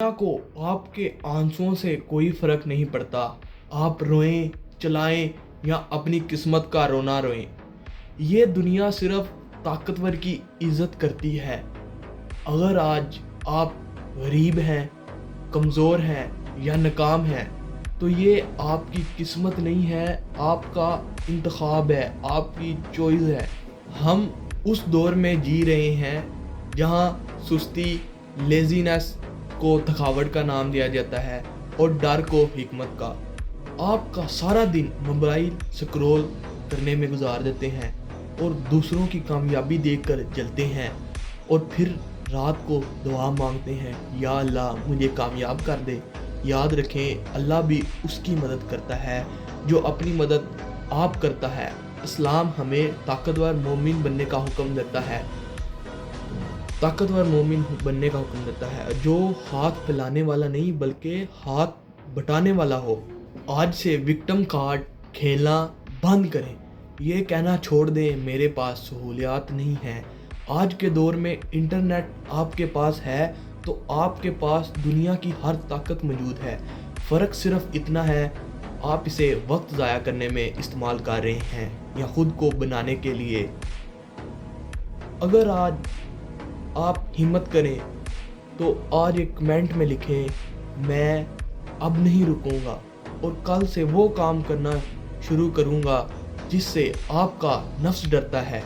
दुनिया को आपके आंसुओं से कोई फर्क नहीं पड़ता। आप रोएं, चलाएं या अपनी किस्मत का रोना रोएं। ये दुनिया सिर्फ ताकतवर की इज्जत करती है। अगर आज आप गरीब हैं, कमज़ोर हैं या नाकाम हैं, तो ये आपकी किस्मत नहीं है, आपका इंतखाब है, आपकी चॉइस है। हम उस दौर में जी रहे हैं जहाँ सुस्ती, लेज़ीनेस को थकावट का नाम दिया जाता है और डर को हिकमत का। आपका सारा दिन मोबाइल स्क्रॉल करने में गुजार देते हैं और दूसरों की कामयाबी देखकर जलते हैं और फिर रात को दुआ मांगते हैं, या अल्लाह मुझे कामयाब कर दे। याद रखें, अल्लाह भी उसकी मदद करता है जो अपनी मदद आप करता है। इस्लाम हमें ताकतवर मोमिन बनने का हुक्म देता है, ताकतवर मोमिन बनने का हुक्म देता है जो हाथ फैलाने वाला नहीं बल्कि हाथ बटाने वाला हो। आज से विक्टिम कार्ड खेलना बंद करें। ये कहना छोड़ दें मेरे पास सहूलियात नहीं है। आज के दौर में इंटरनेट आपके पास है तो आपके पास दुनिया की हर ताकत मौजूद है। फ़र्क सिर्फ इतना है, आप इसे वक्त ज़ाया करने में इस्तेमाल कर रहे हैं या ख़ुद को बनाने के लिए। अगर आज आप हिम्मत करें तो आज एक कमेंट में लिखें, मैं अब नहीं रुकूंगा और कल से वो काम करना शुरू करूंगा जिससे आपका नफ्स डरता है।